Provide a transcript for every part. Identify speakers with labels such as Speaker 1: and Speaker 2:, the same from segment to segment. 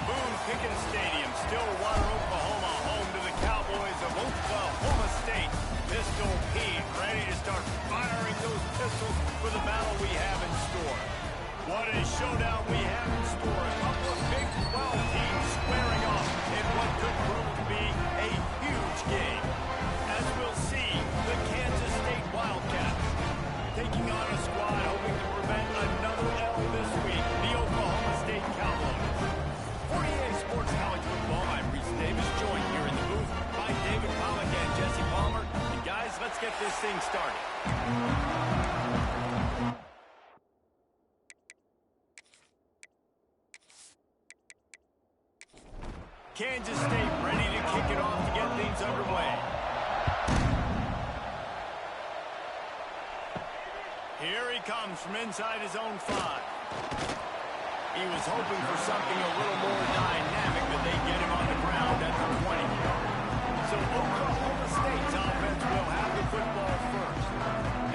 Speaker 1: Pickens Stadium, Stillwater, Oklahoma, home to the Cowboys of Oklahoma State. Pistol Pete ready to start firing those pistols for the battle we have in store. What a showdown we have in store. A couple of Big 12 teams squaring off in what could prove to be a huge game. As we'll see, the Kansas State Wildcats taking on a squad hoping to prevent another L this week, the Oklahoma State Cowboys. For EA Sports College Football, I'm Reese Davis, joined here in the booth by David Pollack and Jesse Palmer. And guys, let's get this thing started. Kansas State ready to kick it off to get things underway. Here he comes from inside his own 5. He was hoping for something a little more dynamic, but they get him on the ground at the 20. So Oklahoma State's offense will have the football first.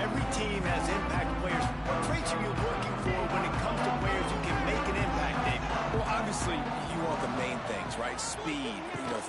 Speaker 1: Every team has impact players. What traits are you looking for when it comes to players who can make an impact, David?
Speaker 2: Well, obviously, you want the main things, right? Speed,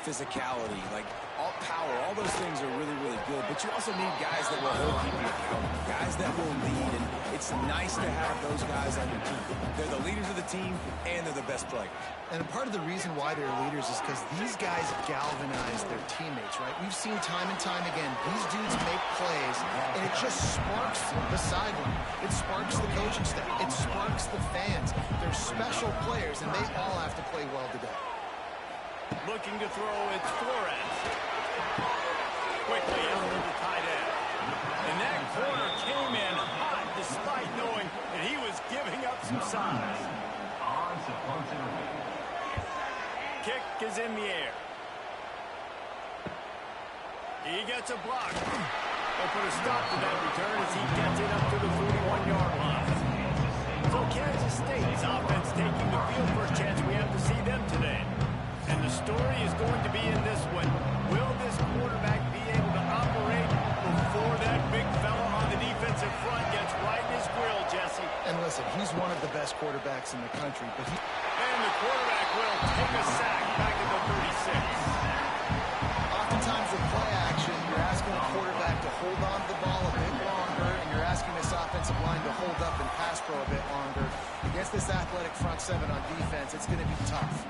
Speaker 2: physicality, like all power, all those things are really, really good. But you also need guys that will hold people accountable, guys that will lead. And it's nice to have those guys on your team. They're the leaders of the team, and they're the best players.
Speaker 3: And part of the reason why they're leaders is because these guys galvanize their teammates, right? We've seen time and time again, these dudes make plays, and it just sparks the sideline. It sparks the coaching staff. It sparks the fans. They're special players, and they all have to play well today.
Speaker 1: Looking to throw, it's Flores. Quickly out to the tight end. And that corner came in hot despite knowing that he was giving up some size. Kick is in the air. He gets a block. They'll put a stop to that return as he gets it up to the 41-yard line. So Kansas State's offense taking the field. First chance we have to see them today. And the story is going to be in this one. Will this quarterback be able to operate before that big fella on the defensive front gets right in his grill, Jesse?
Speaker 3: And listen, he's one of the best quarterbacks in the country, but
Speaker 1: And the quarterback will take a sack back at the 36.
Speaker 3: Oftentimes with play action, you're asking a quarterback to hold on to the ball a bit longer, and you're asking this offensive line to hold up and pass pro a bit longer. Against this athletic front seven on defense, it's going to be tough.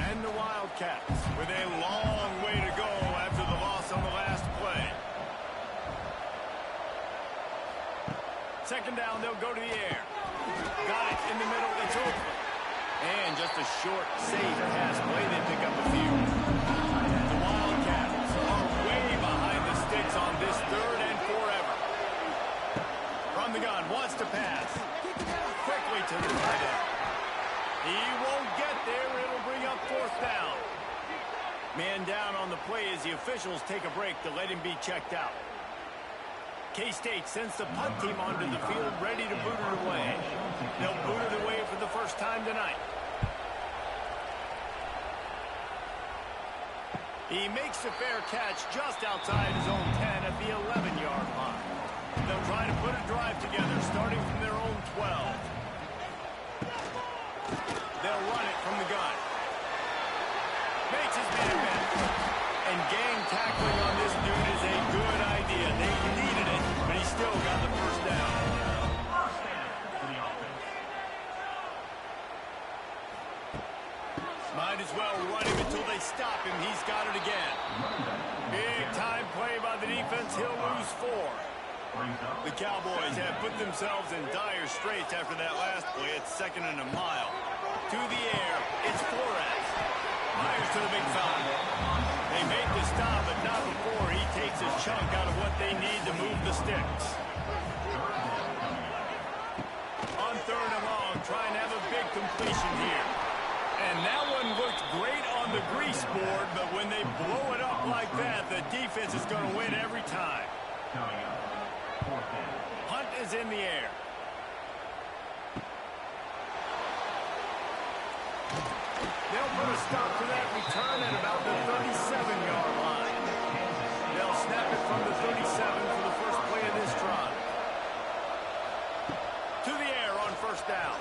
Speaker 1: And the Wildcats with a long way to go after the loss on the last play. Second down, they'll go to the air. Got it in the middle, it's open. And just a short, safe pass play, they pick up a few. The Wildcats are way behind the sticks on this third and forever. From the gun, wants to pass. Quickly to the tight end. He won't get there, it'll bring up fourth down. Man down on the play as the officials take a break to let him be checked out. K-State sends the punt team onto the field, ready to boot it away. They'll boot it away for the first time tonight. He makes a fair catch just outside his own 10 at the 11-yard line. They'll try to put a drive together, starting from their own 12. They'll run it from the gun. Makes his man miss. And gang tackling on this dude is a good idea. They needed it, but he still got the first down. Might as well run him until they stop him. He's got it again. Big time play by the defense. He'll lose 4. The Cowboys have put themselves in dire straits after that last play. It's second and a mile. To the air, it's Flores. Myers to the big fella. They make the stop, but not before he takes a chunk out of what they need to move the sticks. On third and long, trying to have a big completion here. And that one looked great on the grease board, but when they blow it up like that, the defense is going to win every time. Hunt is in the air. They'll put a stop to that return at about the 37-yard line. They'll snap it from the 37 for the first play of this drive. To the air on first first down.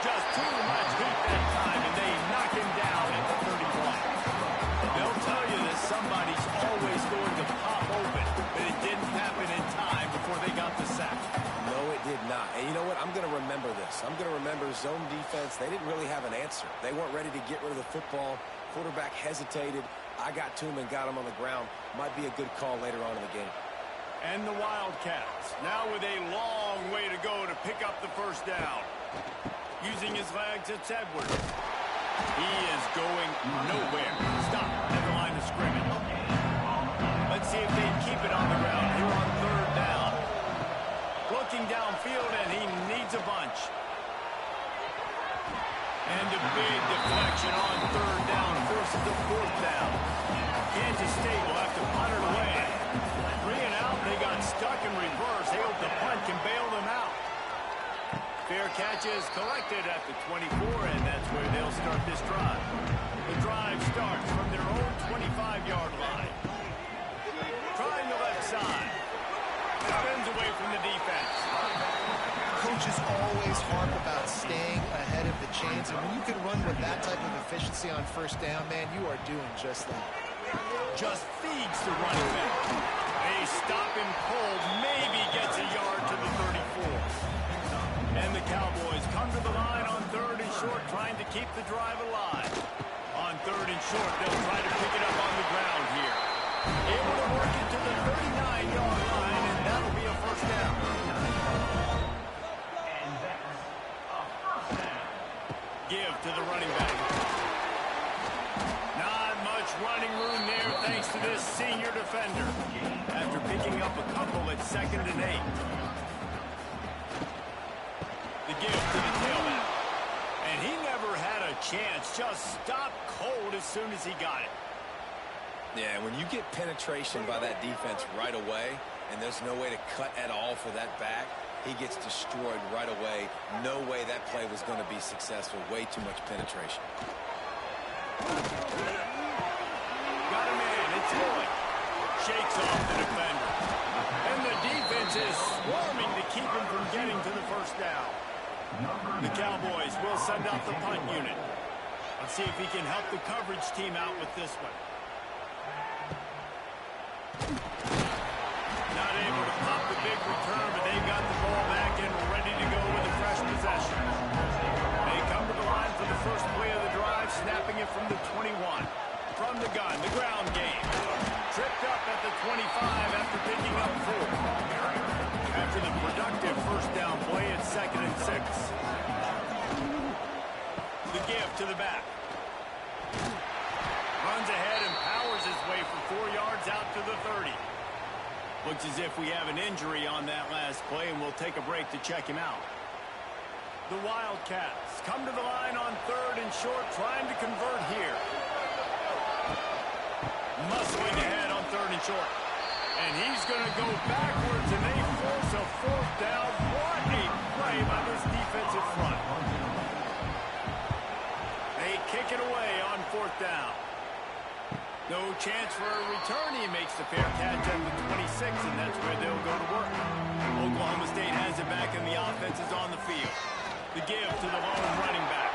Speaker 1: Just too much heat that time, and they knock him down at the 31. They'll tell you that somebody's always going to pop open, but it didn't happen in time before they got the sack.
Speaker 2: No, it did not. And you know what? I'm going to remember this. I'm going to remember zone defense. They didn't really have an answer. They weren't ready to get rid of the football. Quarterback hesitated. I got to him and got him on the ground. Might be a good call later on in the game.
Speaker 1: And the Wildcats, now with a long way to go to pick up the first down. Using his legs, it's Edwards. He is going nowhere. Stop at the line of scrimmage. Let's see if they keep it on the ground here on third down. Looking downfield, and he needs a bunch. And a big deflection on third down forces the fourth down. Kansas State will have to punt it away. 3 and out, they got stuck in reverse. They hope the punt can bail them out. Fair catch is collected at the 24, and that's where they'll start this drive. The drive starts from their own 25-yard line. Trying the left side. Spins away from the defense.
Speaker 3: Coaches always harp about staying ahead of the chains, and when you can run with that type of efficiency on first down, man, you are doing just that.
Speaker 1: Just feeds the running back. They stop him cold, maybe gets a yard to the 34. And the Cowboys come to the line on third and short, trying to keep the drive alive. On third and short, they'll try to pick it up on the ground here. Able to work it to the 39-yard line, and that'll be a first down. Give to the running back. Not much running room there thanks to this senior defender. After picking up a couple at 2nd and 8. The give to the tailback. And he never had a chance. Just stopped cold as soon as he got it.
Speaker 2: Yeah, when you get penetration by that defense right away, and there's no way to cut at all for that back, he gets destroyed right away. No way that play was going to be successful. Way too much penetration.
Speaker 1: Got him in. It's Lloyd. Shakes off the defender. And the defense is swarming to keep him from getting to the first down. The Cowboys will send out the punt unit. Let's see if he can help the coverage team out with this one. Not able to pop the big return, but they've got the ball back and ready to go with a fresh possession. They come to the line for the first play of the drive, snapping it from the 21. From the gun, the ground game. Tripped up at the 25 after picking up 4. After the productive first down play, it's 2nd and 6. The give to the back. Runs ahead and powers his way for 4 yards out to the 30. Looks as if we have an injury on that last play, and we'll take a break to check him out. The Wildcats come to the line on third and short, trying to convert here. Muscling ahead on third and short. And he's going to go backwards, and they force a fourth down. What a play by this defensive front. They kick it away on 4th down. No chance for a return. He makes the fair catch at the 26, and that's where they'll go to work. Oklahoma State has it back, and the offense is on the field. The give to the lone running back.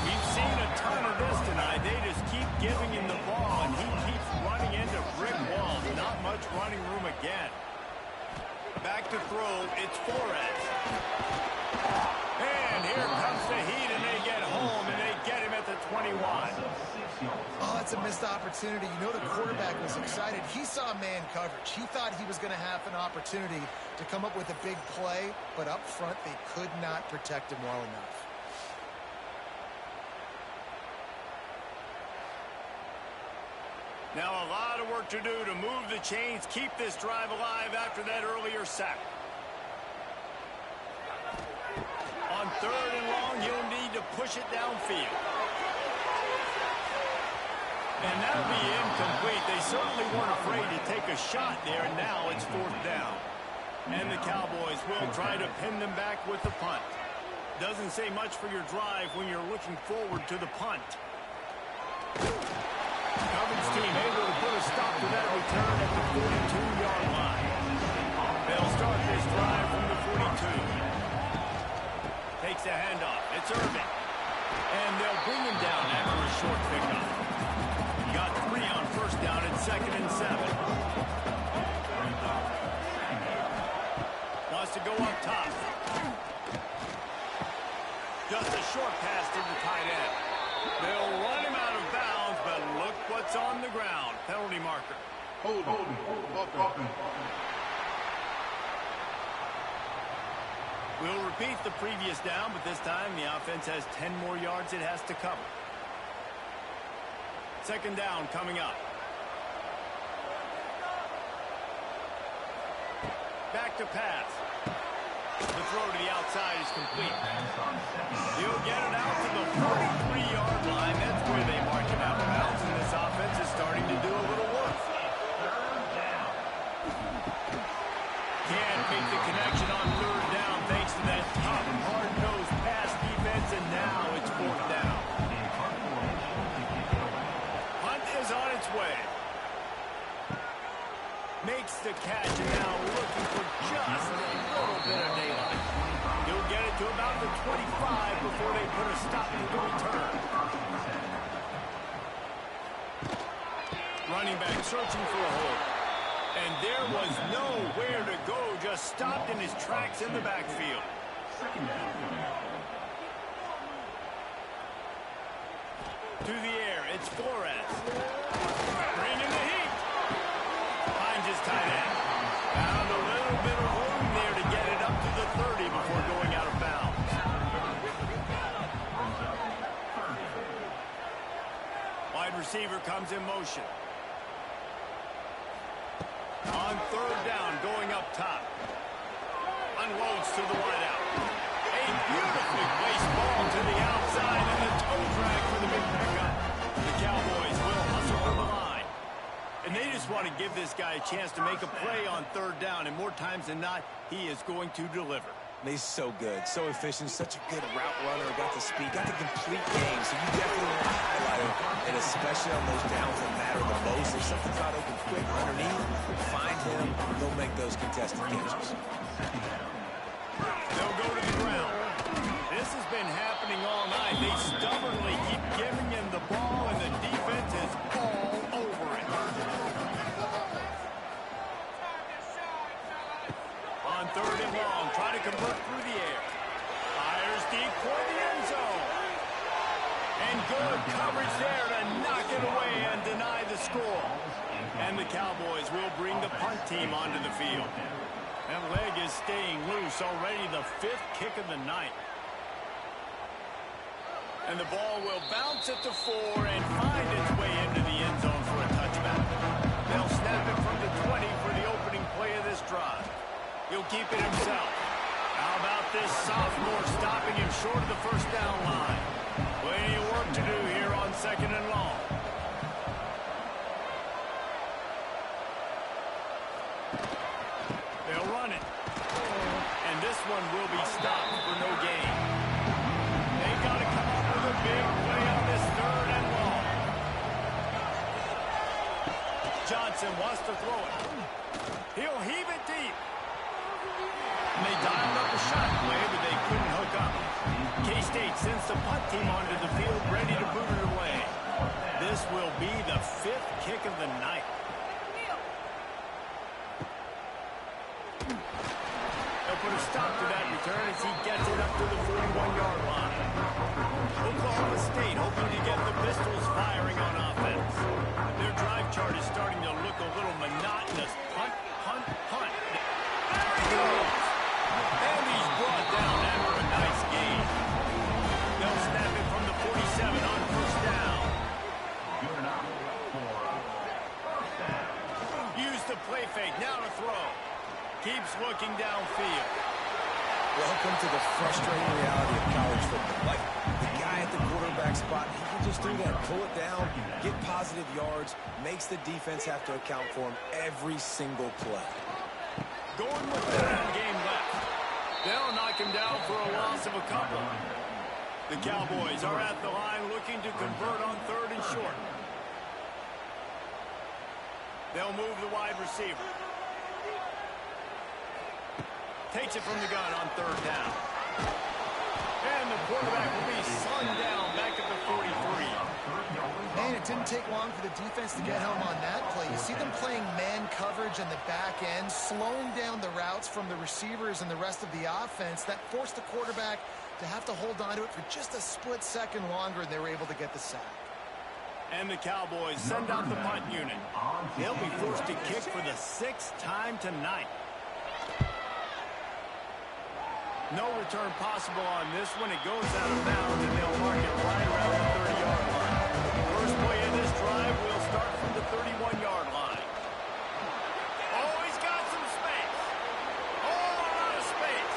Speaker 1: We've seen a ton of this tonight. They just keep giving him the ball, and he keeps running into brick walls. Not much running room again. Back to throw. It's Flores. And here comes the heat, and they get home, and they get him at the 21.
Speaker 3: Oh, it's a missed opportunity. You know the quarterback was excited. He saw man coverage. He thought he was going to have an opportunity to come up with a big play, but up front they could not protect him well enough.
Speaker 1: Now a lot of work to do to move the chains, keep this drive alive after that earlier sack. On third and long, he'll need to push it downfield. And that'll be incomplete. They certainly weren't afraid to take a shot there, and now it's 4th down. And the Cowboys will try to pin them back with the punt. Doesn't say much for your drive when you're looking forward to the punt. Coverage team able to put a stop to that return at the 42-yard line. They'll start this drive from the 42. serving. And they'll bring him down after a short pickup. He got 3 on first down and 2nd and 7. Wants to go up top. Just a short pass to the tight end. They'll run him out of bounds, but look what's on the ground. Penalty marker.
Speaker 4: Hold.
Speaker 1: We'll repeat the previous down, but this time the offense has 10 more yards it has to cover. 2nd down coming up. Back to pass. The throw to the outside is complete. He'll get it out to the 43-yard line. That's where they mark him out of bounds, and this offense is starting to do a little work. Can't make the connection on 3rd down thanks to that tough, hard-nosed pass defense, and now it's 4th down. Hunt is on its way. Makes the catch, and now looking for just a little bit of daylight. He'll get it to about the 25 before they put a stop to the return. Running back searching for a hole. And there was nowhere to go, just stopped in his tracks in the backfield. To the air, it's Flores. Bringing the heat. Finds his tight end. Found a little bit of room there to get it up to the 30 before going out of bounds. Wide receiver comes in motion. On 3rd down, going up top. Unloads to the wideout. A beautifully placed ball to the outside, and the toe drag for the big pickup. The Cowboys will hustle to the line. And they just want to give this guy a chance to make a play on 3rd down, and more times than not, he is going to deliver.
Speaker 2: He's so good, so efficient, such a good route runner, got the speed, got the complete game, so you definitely want to highlight him, and especially on those downs that matter the most. If something's not open quick underneath, find him, he'll make those contested catches.
Speaker 1: They'll go to the ground. This has been happening all night. They stubbornly keep giving him the ball, and the defense is all over it. On 3rd and long, try to convert through the air. Fires deep for the end zone. And good coverage there to knock it away and deny the score. And the Cowboys will bring the punt team onto the field. That leg is staying loose, already the 5th kick of the night. And the ball will bounce at the 4 and find its way into the end zone for a touchback. They'll snap it from the 20 for the opening play of this drive. He'll keep it himself. How about this sophomore stopping him short of the 1st down line? Plenty of work to do here on 2nd and long. They'll run it. And this one will be stopped for no gain. They got to come up with a big play on this 3rd and long. Johnson wants to throw it. He'll heave it deep. And they dialed up a shot play, but they couldn't hook up. K-State sends the punt team onto the field, ready to boot it away. This will be the 5th kick of the night. They'll put a stop to that return as he gets it up to the 41-yard line. Oklahoma State hoping to get the Pistols firing on offense. Their drive chart is starting to look a little monotonous. Punt, punt, punt. There he goes. And he's brought down after a nice gain. They'll snap it from the 47 on 1st down. Use the play fake. Now to throw. Keeps looking downfield.
Speaker 2: Welcome to the frustrating reality of college football. Like, the guy at the quarterback spot, he can just do that. Pull it down, get positive yards, makes the defense have to account for him every single play.
Speaker 1: Going with the game left. They'll knock him down for a loss of a couple. The Cowboys are at the line looking to convert on 3rd and short. They'll move the wide receiver. Takes it from the gun on 3rd down. And the quarterback will be slung down back at the 43.
Speaker 3: Man, it didn't take long for the defense to get home on that play. You see them playing man coverage in the back end, slowing down the routes from the receivers and the rest of the offense. That forced the quarterback to have to hold on to it for just a split second longer, and they were able to get the sack.
Speaker 1: And the Cowboys send out the punt unit. They'll be forced to kick for the 6th time tonight. No return possible on this one. It goes out of bounds, and they'll mark it right around the 30-yard line. First play in this drive will start from the 31-yard line. Oh, he's got some space. Oh, a lot of space.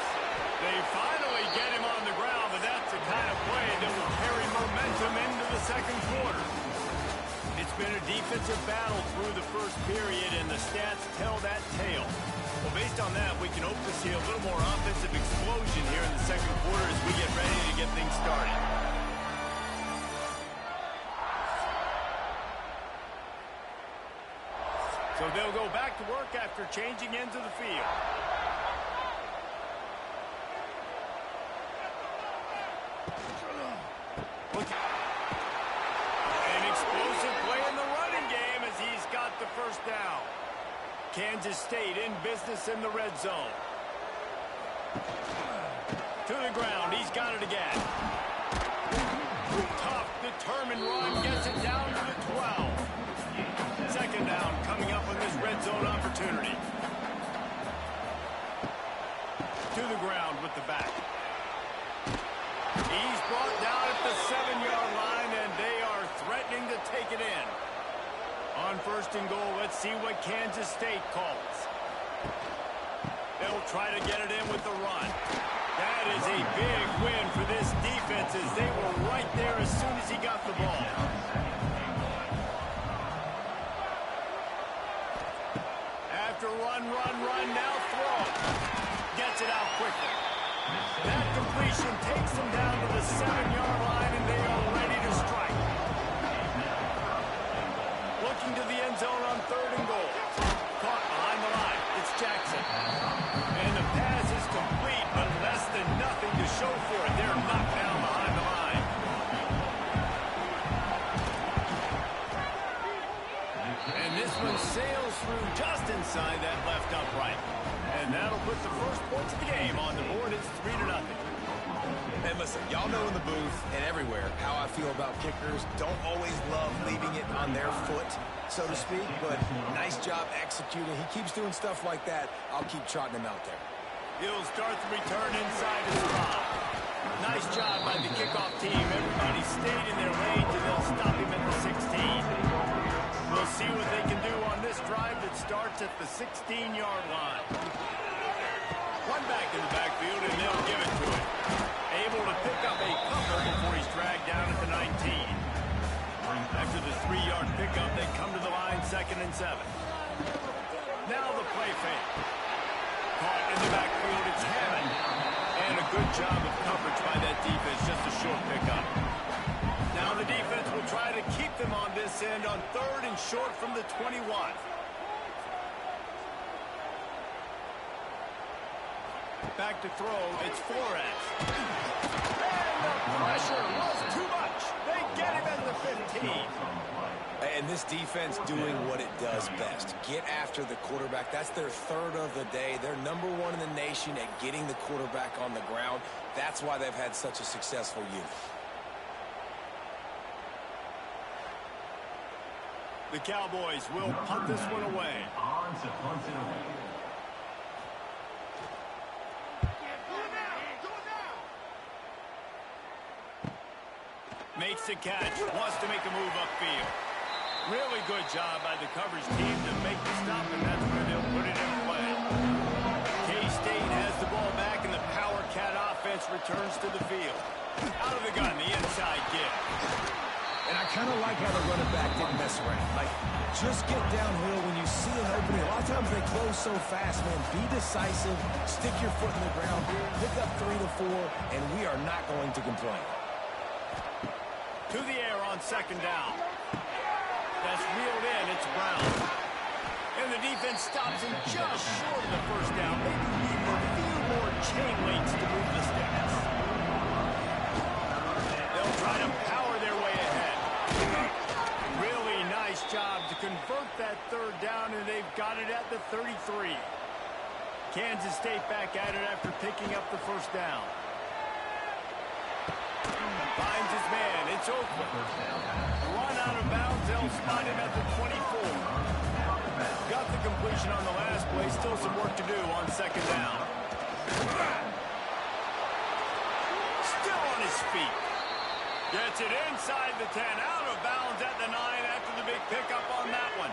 Speaker 1: They finally get him on the ground, but that's the kind of play that will carry momentum into the second quarter. It's been a defensive battle through the first period, and the stats tell that tale. Well, based on that, we can hope to see a little more offensive explosion here in the second quarter as we get ready to get things started. So they'll go back to work after changing ends of the field. An explosive play in the running game as he's got the first down. Kansas State in business in the red zone. To the ground. He's got it again. Tough, determined run. Gets it down to the 12. Second down coming up on this red zone opportunity. To the ground with the back. He's brought down at the 7-yard line, and they are threatening to take it in. On first and goal, let's see what Kansas State calls. They'll try to get it in with the run. That is a big win for this defense as they were right there as soon as he got the ball. After run, now throw. Gets it out quickly. That completion takes them down to the 7-yard line, and they are ready to strike. Looking to the end zone on third and goal. Caught behind the line. It's Jackson. And the pass is complete, but less than nothing to show for it. They're knocked down behind the line. And this one sails through just inside that left upright. And that'll put the first points of the game on the board. It's 3-0.
Speaker 2: And listen, y'all know in the booth and everywhere how I feel about kickers. Don't always love leaving it on their foot, so to speak, but nice job executing. He keeps doing stuff like that. I'll keep trotting him out there.
Speaker 1: He'll start the return inside his spot. Nice job by the kickoff team. Everybody stayed in their lanes, and they'll stop him at the 16. We'll see what they can do on this drive that starts at the 16-yard line. One back in the backfield, and they'll give it to him. Able to pick up a cover before he's dragged down at the 19. After the 3-yard pickup, they come to the line, 2nd and 7. Now the play fake. Caught in the backfield, it's Hammond. And a good job of coverage by that defense, just a short pickup. Now the defense will try to keep them on this end on 3rd and short from the 21. Back to throw, it's Flores. And the pressure was too much. They get him at the 15.
Speaker 2: And this defense doing what it does best. Get after the quarterback. That's their 3rd of the day. They're number 1 in the nation at getting the quarterback on the ground. That's why they've had such a successful unit.
Speaker 1: The Cowboys will punt this one away. Makes the catch, wants to make a move upfield. Really good job by the coverage team to make the stop, and that's where they'll put it in play. K-State has the ball back, and the Power Cat offense returns to the field. Out of the gun, the inside give.
Speaker 2: And I kind of like how the running back didn't mess around. Like, just get downhill when you see an opening. A lot of times they close so fast, man. Be decisive, stick your foot in the ground, pick up 3 to 4, and we are not going to complain.
Speaker 1: To the air on 2nd down. That's reeled in. It's Brown. And the defense stops him just short of the first down. Maybe need a few more chain links to move the sticks. down, and they've got it at the 33. Kansas State back at it after picking up the first down. Finds his man. It's open. Run out of bounds. They'll spot him at the 24. Got the completion on the last play. Still some work to do on second down. Still on his feet. Gets it inside the 10. Out of bounds at the 9 after the big pickup on that one.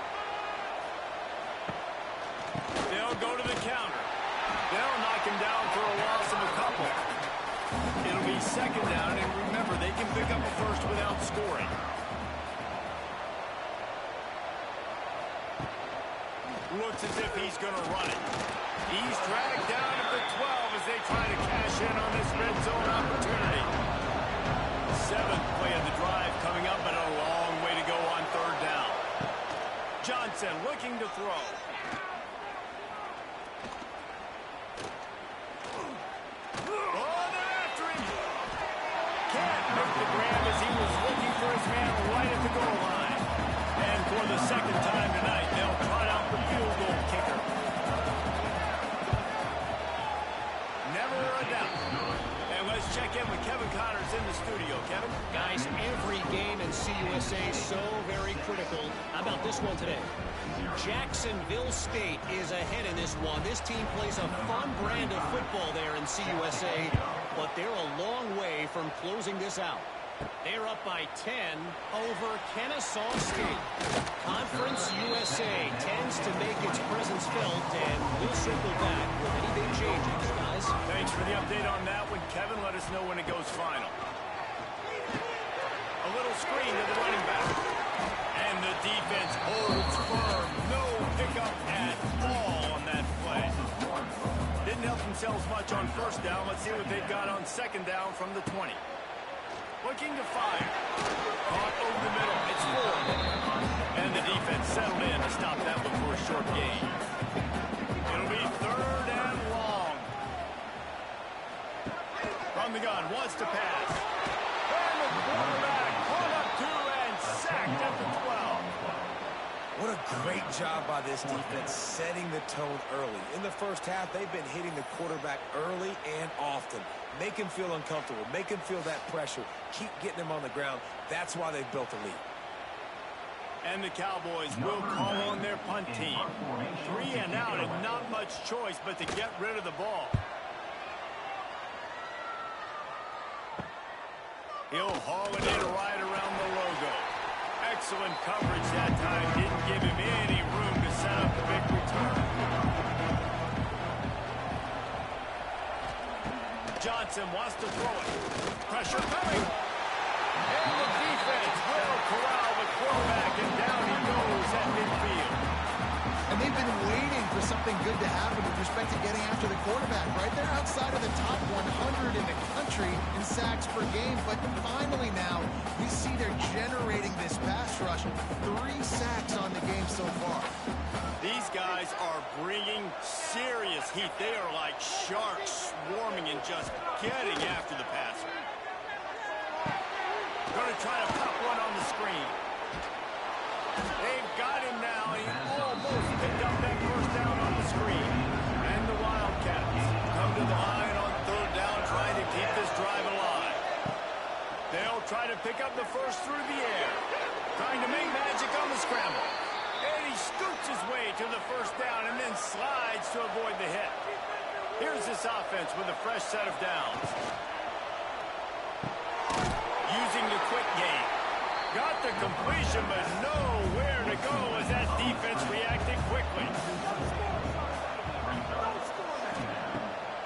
Speaker 1: They'll go to the counter. They'll knock him down for a loss of a couple. It'll be second down, and remember, they can pick up a first without scoring. Looks as if he's going to run it. He's dragged down at the 12 as they try to cash in on this red zone opportunity. Seventh play of the drive coming up, but a long way to go on third down. Johnson looking to throw. Oh, they're after him. Can't make the grab as he was looking for his man right at the goal line. And for the second time tonight, they'll trot out the field goal kicker. Never a doubt. And let's check in with Kevin Connors in the studio. Kevin?
Speaker 4: Guys, every game in CUSA is so very critical. How about this one today? Jacksonville State is ahead in this one. This team plays a fun brand of football there in CUSA, but they're a long way from closing this out. They're up by 10 over Kennesaw State. Conference USA tends to make its presence felt, and we'll circle back with any big changes, guys.
Speaker 1: Thanks for the update on that one, Kevin. Let us know when it goes final. A little screen to the running back. And the defense holds firm. No pickup at all on that play. Didn't help themselves much on first down. Let's see what they've got on second down from the 20. Looking to fire. Caught over the middle. It's full. And the defense settled in to stop that one for a short gain. It'll be third and long. From the gun, wants to pass. And the quarterback caught up to and sacked at the 12.
Speaker 2: What a great job by this defense setting the tone early. In the first half, they've been hitting the quarterback early and often. Make him feel uncomfortable. Make him feel that pressure. Keep getting him on the ground. That's why they've built a lead.
Speaker 1: And the Cowboys will call on their punt team. 3 and out and not much choice but to get rid of the ball. He'll haul it in right around the logo. Excellent coverage that time. Didn't give him any room to set up the big return. Johnson wants to throw it. Pressure coming. And the defense will corral the quarterback, and down he goes at midfield.
Speaker 3: And they've been waiting for something good to happen with respect to getting after the quarterback, right? They're outside of the top 100 in the country in sacks per game, but finally now we see they're generating this pass rush. 3 sacks on the game so far.
Speaker 1: These guys are bringing serious heat. They are like sharks swarming and just getting after the passer. Going to try to pop one on the screen. They've got him now. He almost picked up that first down on the screen. And the Wildcats come to the line on third down, trying to keep this drive alive. They'll try to pick up the first through the air. Trying to make magic on the scramble. And he scoots his way to the first down and then slides to avoid the hit. Here's this offense with a fresh set of downs. Using the quick game. Got the completion, but nowhere to go as that defense reacted quickly.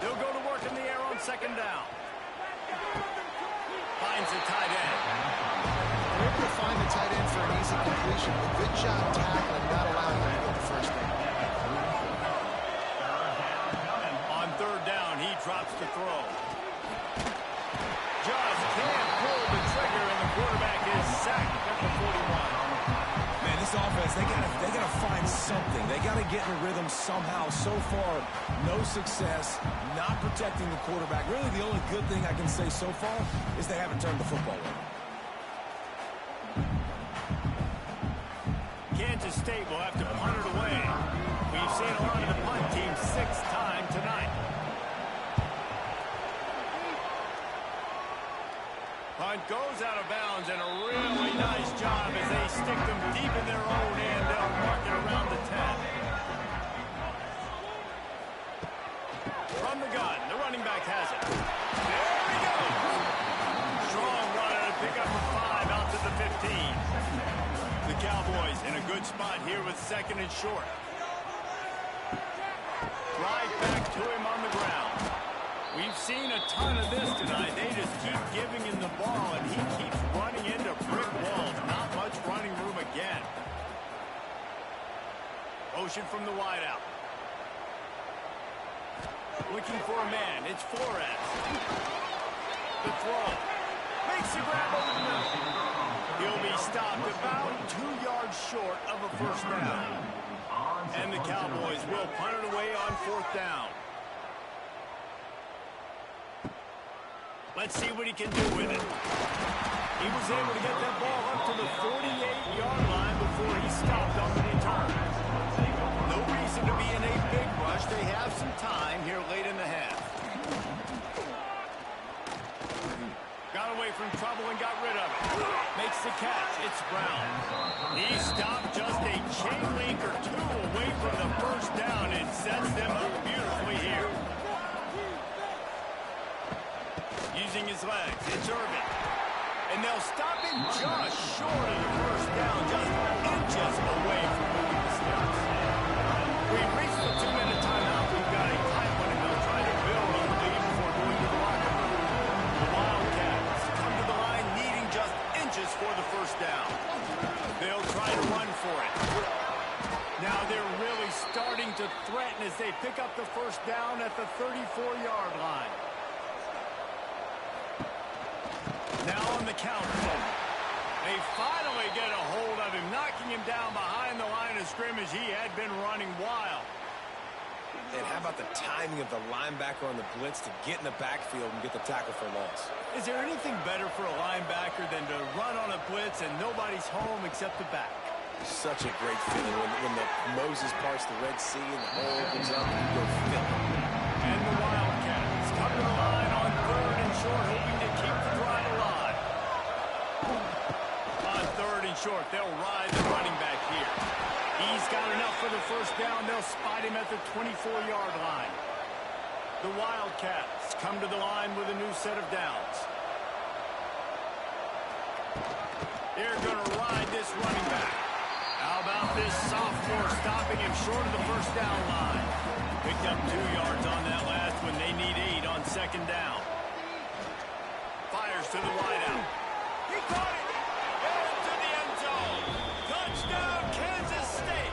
Speaker 1: They'll go to work in the air on second down. Finds the tight end.
Speaker 3: They're able to find the tight end for an easy completion. A good job tackling, not allowing him to go the first down.
Speaker 1: On third down, he drops to throw. Just can't pull the trigger, and the quarterback is sacked at the 41.
Speaker 2: Man, this offense, they gotta find something. They gotta get in a rhythm somehow. So far, no success, not protecting the quarterback. Really, the only good thing I can say so far is they haven't turned the football over.
Speaker 1: Kansas State will have to punt it away punt goes out of bounds, and a really nice job as they stick them deep in their own end. They'll mark it around the 10. From the gun, the running back has it. There we go. Strong run to pick up a 5 out to the 15. The Cowboys in a good spot here with 2nd and short. Right back to him on the ground. We've seen a ton of this tonight. They just keep giving him the ball, and he keeps running into brick walls. Not much running room again. Motion from the wideout. Looking for a man. It's Flores. The throw. Makes the grab over the middle. He'll be stopped about 2 yards short of a first down. And the Cowboys will punt it away on 4th down. Let's see what he can do with it. He was able to get that ball up to the 48-yard line before he stopped on the return. No reason to be in a big rush. They have some time here late in the half. Got away from trouble and got rid of it. Makes the catch. It's Brown. He stopped just a chain link or 2 away from the first down and sets them up beautifully here. Using his legs, it's Irvin. And they'll stop him just short of the first down, just inches away from moving the sticks. We've reached the 2-minute timeout. We've got a tight one, and they'll try to build on the lead before going to the locker room. The Wildcats come to the line needing just inches for the first down. They'll try to run for it. Now they're really starting to threaten as they pick up the first down at the 34-yard line. Now on the counter. They finally get a hold of him, knocking him down behind the line of scrimmage. He had been running wild.
Speaker 2: And how about the timing of the linebacker on the blitz to get in the backfield and get the tackle for loss?
Speaker 1: Is there anything better for a linebacker than to run on a blitz and nobody's home except the back?
Speaker 2: Such a great feeling when the Moses parts the Red Sea and the hole opens up and you go fill it.
Speaker 1: And the Wildcats come to the line on 3rd and short, hoping to keep the drive alive. On 3rd and short, they'll ride the running back here. He's got enough for the first down. They'll spot him at the 24-yard line. The Wildcats come to the line with a new set of downs. They're going to ride this running back. How about this sophomore stopping him short of the first down line? Picked up 2 yards on that last one. They need 8 on 2nd down. Fires to the wideout. He caught it. Into the end zone. Touchdown, Kansas State.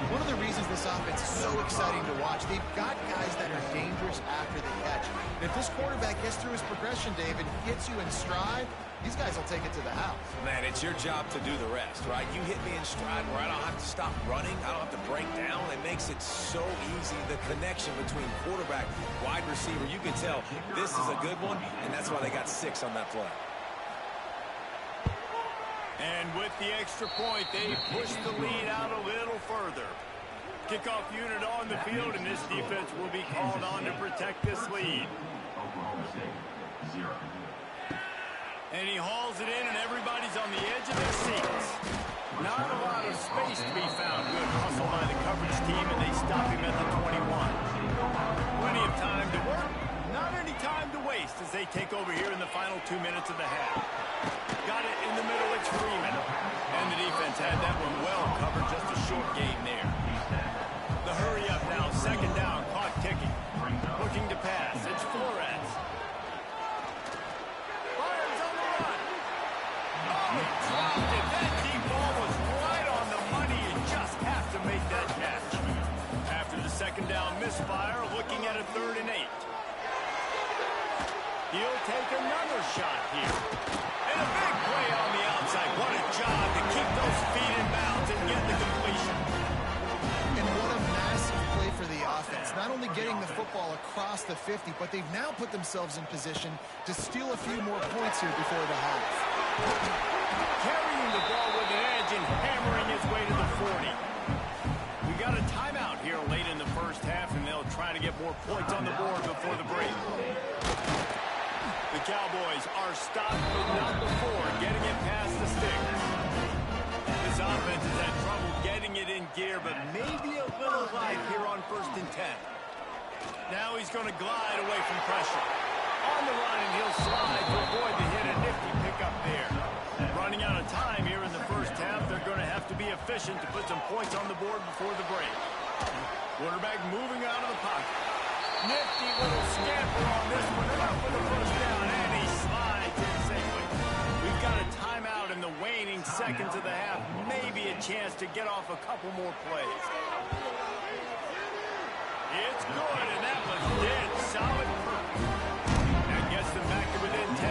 Speaker 3: One of the reasons this offense is so exciting to watch, they've got guys that are dangerous after the catch. And if this quarterback gets through his progression, David, hits you in stride, these guys will take it to the house.
Speaker 2: Man, it's your job to do the rest, right? You hit me in stride where I don't have to stop running. I don't have to break down. It makes it so easy. The connection between quarterback, wide receiver, you can tell this is a good one, and that's why they got 6 on that play.
Speaker 1: And with the extra point, they push the lead out a little further. Kickoff unit on the field, and this defense will be called on to protect this lead. And he hauls it in, and everybody's on the edge of their seats. Not a lot of space to be found. Good hustle by the coverage team, and they stop him at the 21. Plenty of time to work. Not any time to waste as they take over here in the final 2 minutes of the half. Got it in the middle, it's Freeman. And the defense had that one well covered, just a short gain there. The hurry up now, 2nd down, clock ticking. Looking to pass, it's Flores. Fires on the run. Oh, he dropped it. That deep ball was right on the money. You just have to make that catch. After the 2nd down misfire, looking at a 3rd and 8. He'll take another shot here. And a big play on the outside. What a job to keep those feet in bounds and get the completion.
Speaker 3: And what a massive play for the offense. Not only getting the football across the 50, but they've now put themselves in position to steal a few more points here before the half.
Speaker 1: Carrying the ball with an edge and hammering his way to the 40. We got a timeout here late in the first half, and they'll try to get more points on the board before the break. The Cowboys are stopped, but not before getting it past the sticks. This offense has had trouble getting it in gear, but maybe a little life here on 1st and 10. Now he's going to glide away from pressure. On the run, and he'll slide to avoid the hit. A nifty pickup there. Running out of time here in the first half. They're going to have to be efficient to put some points on the board before the break. Quarterback moving out of the pocket. Nifty little scamper on this one. And up for the first down, and he slides in safely. We've got a timeout in the waning seconds of the half. Maybe a chance to get off a couple more plays. It's good, and that was dead solid. That gets them back to within 10.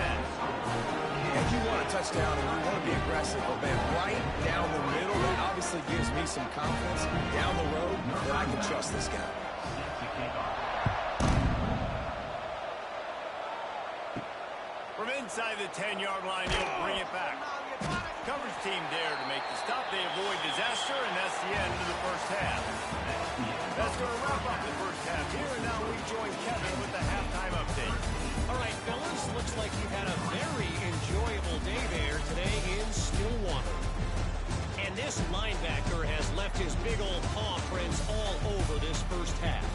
Speaker 2: If you want a touchdown and you want to be aggressive, but man, right down the middle, that obviously gives me some confidence down the road that I can trust this guy.
Speaker 1: From inside the 10-yard line, he'll bring it back. Coverage team there to make the stop. They avoid disaster, and that's the end of the first half. That's going to wrap up the first half here, and now we join Kevin with the halftime update.
Speaker 4: All right, fellas, looks like you've had a very enjoyable day there today in Stillwater. And this linebacker has left his big old paw prints all over this first half.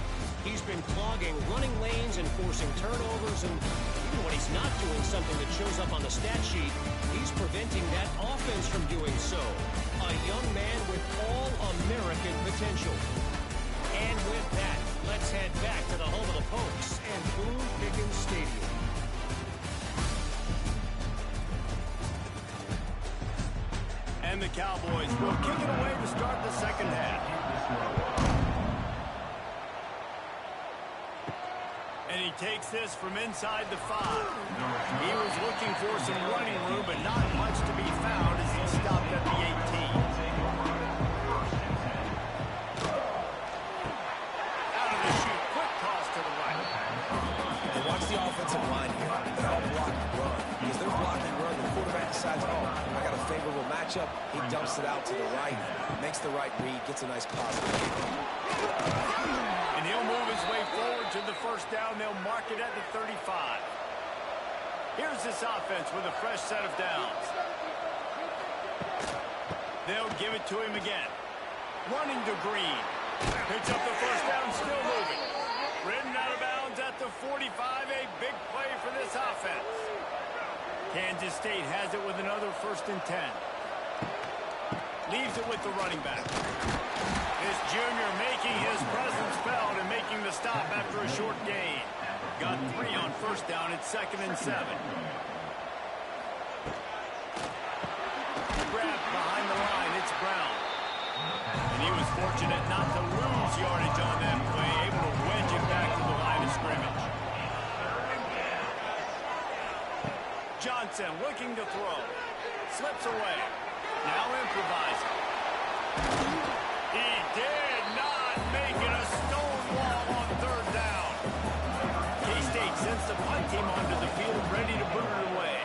Speaker 4: He's been clogging running lanes and forcing turnovers, and even when he's not doing something that shows up on the stat sheet, he's preventing that offense from doing so. A young man with all-American potential. And with that, let's head back to the home of the Pokes and Boone Pickens Stadium.
Speaker 1: And the Cowboys will kick it away to start the second half. And he takes this from inside the 5. He was looking for some running room, but not much to be found as he stopped at the 18. Out of the chute, quick toss to the right.
Speaker 2: And watch the offensive line here. They all block and run. Because they're blocking and run, the quarterback decides, oh, I got a favorable matchup. He dumps it out to the right, makes the right read, gets a nice positive.
Speaker 1: And he'll move his way forward to the first down. They'll mark it at the 35. Here's this offense with a fresh set of downs. They'll give it to him again. Running to Green. Picks up the first down, still moving. Ridden out of bounds at the 45. A big play for this offense. Kansas State has it with another 1st and 10. Leaves it with the running back. This junior making his presence felt and making the stop after a short gain. Got 3 on first down at 2nd and 7. Grabbed behind the line, it's Brown. And he was fortunate not to lose yardage on that play, able to wedge it back to the line of scrimmage. Johnson looking to throw. Slips away. Now improvising. He did not make it a stone wall on 3rd down. K-State sends the punt team onto the field, ready to boot it away.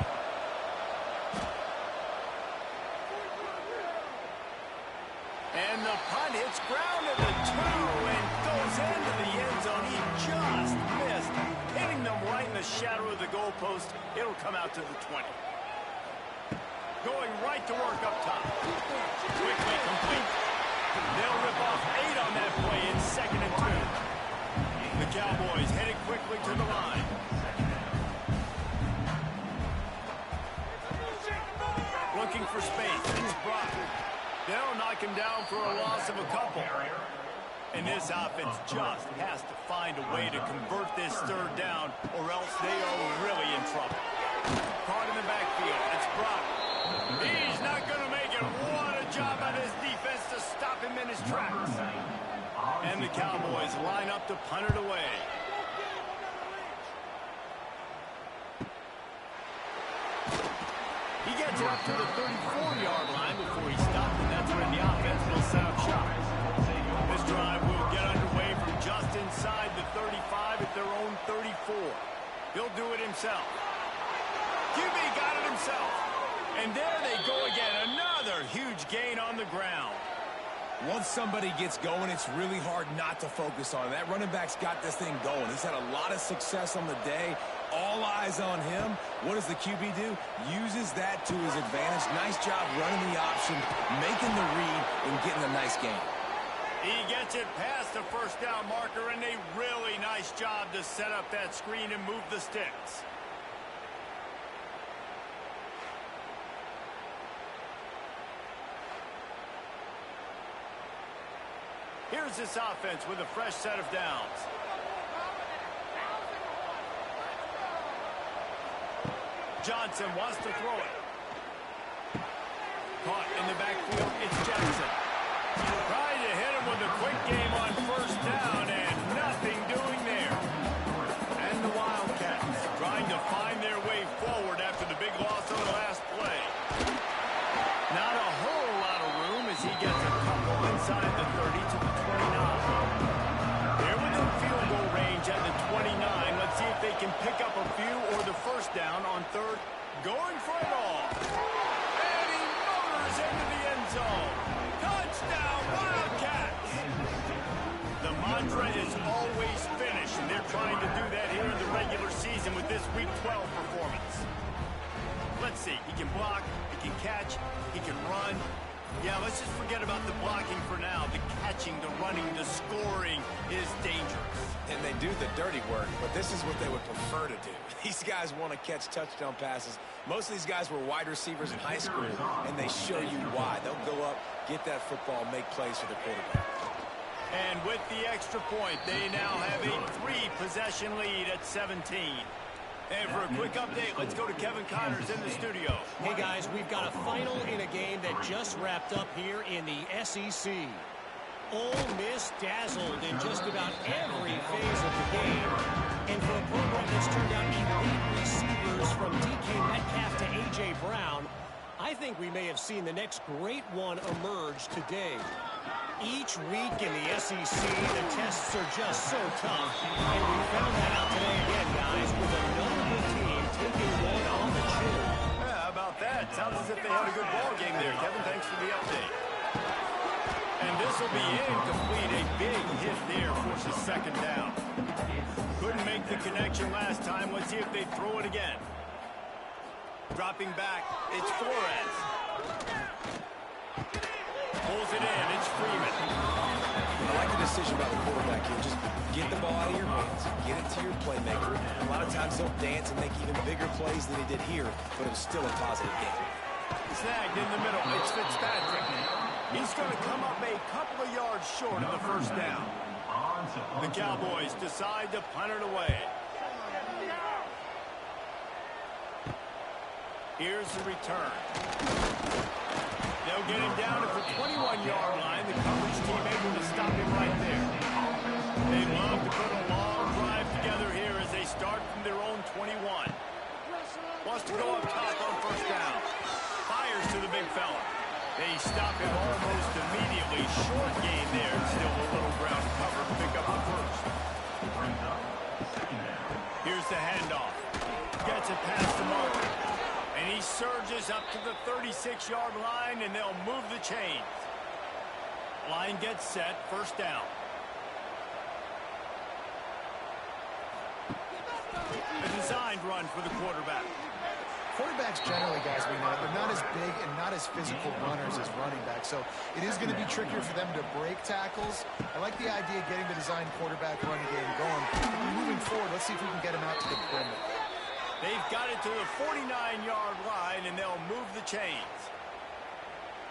Speaker 1: And the punt hits ground at the 2 and goes into the end zone. He just missed, hitting them right in the shadow of the goalpost. It'll come out to the 20. Going right to work up top. Quickly complete. They'll rip off 8 on that play in 2nd and 2. The Cowboys headed quickly to the line. Looking for space. It's Brock. They'll knock him down for a loss of a couple. And this offense just has to find a way to convert this 3rd down, or else they are really in trouble. Caught in the backfield. It's Brock. He's not going to make it. What a job by this defense to stop him in his tracks. And the Cowboys line up to punt it away. He gets it up to the 34-yard line before he stopped, and that's when the offense will set up shop. This drive will get underway from just inside the 35 at their own 34. He'll do it himself. QB got it himself. And there they go again. Another huge gain on the ground.
Speaker 2: Once somebody gets going, it's really hard not to focus on him. That running back's got this thing going. He's had a lot of success on the day. All eyes on him. What does the QB do? Uses that to his advantage. Nice job running the option, making the read, and getting a nice gain.
Speaker 1: He gets it past the first down marker, and a really nice job to set up that screen and move the sticks. Here's this offense with a fresh set of downs. Johnson wants to throw it. Caught in the backfield, it's Jackson. Trying to hit him with a quick game on first down, and nothing doing there. And the Wildcats trying to find their way forward after the big loss on the last play. Not a whole lot of room as he gets a couple inside the 30 to the 29. They're within field goal range at the 29. Let's see if they can pick up a few or the first down on third. Going for it all. And he motors into the end zone. Touchdown, Wildcats! The mantra is always finish, and they're trying to do that here in the regular season with this Week 12 performance. Let's see. He can block, he can catch, he can run. Yeah, let's just forget about the blocking for now. The catching, the running, the scoring is dangerous.
Speaker 2: And they do the dirty work, but this is what they would prefer to do. These guys want to catch touchdown passes. Most of these guys were wide receivers in high school, and they show you why. They'll go up, get that football, make plays for the quarterback.
Speaker 1: And with the extra point, they now have a 3-possession lead at 17. And for a quick update, let's go to Kevin Connors in the studio.
Speaker 4: Hey, guys, we've got a final in a game that just wrapped up here in the SEC. Ole Miss dazzled in just about every phase of the game. And for a program that's turned out elite receivers from DK Metcalf to A.J. Brown, I think we may have seen the next great one emerge today. Each week in the SEC, the tests are just so tough. And we found that out today again, guys, with another good team taking one on the chin.
Speaker 1: Yeah, how about that? Sounds as if they had a good ball game there. Kevin, thanks for the update. And this will be incomplete. A big hit there forces second down. Couldn't make the connection last time. Let's see if they throw it again. Dropping back, it's Flores. Pulls it in, it's Freeman.
Speaker 2: I like the decision by the quarterback here. Just get the ball out of your hands, get it to your playmaker. A lot of times they'll dance and make even bigger plays than he did here, but it was still a positive game.
Speaker 1: Snagged in the middle, it's Fitzpatrick. He's going to come up a couple of yards short of the first down. The Cowboys decide to punt it away. Here's the return. They'll get him down at the 21-yard line. The coverage team able to stop him right there. They love to put a long drive together here as they start from their own 21. Wants to go up top on first down. Fires to the big fella. They stop him almost immediately. Short gain there. Still a little ground cover to pick up the first. Here's the handoff. Gets it past the marker. And he surges up to the 36-yard line, and they'll move the chains. Line gets set, first down. A designed run for the quarterback.
Speaker 3: Quarterbacks generally, guys, we know, they're not as big and not as physical runners as running backs, so it is going to be trickier for them to break tackles. I like the idea of getting the designed quarterback running game going. Moving forward, let's see if we can get him out to the perimeter.
Speaker 1: They've got it to the 49-yard line, and they'll move the chains.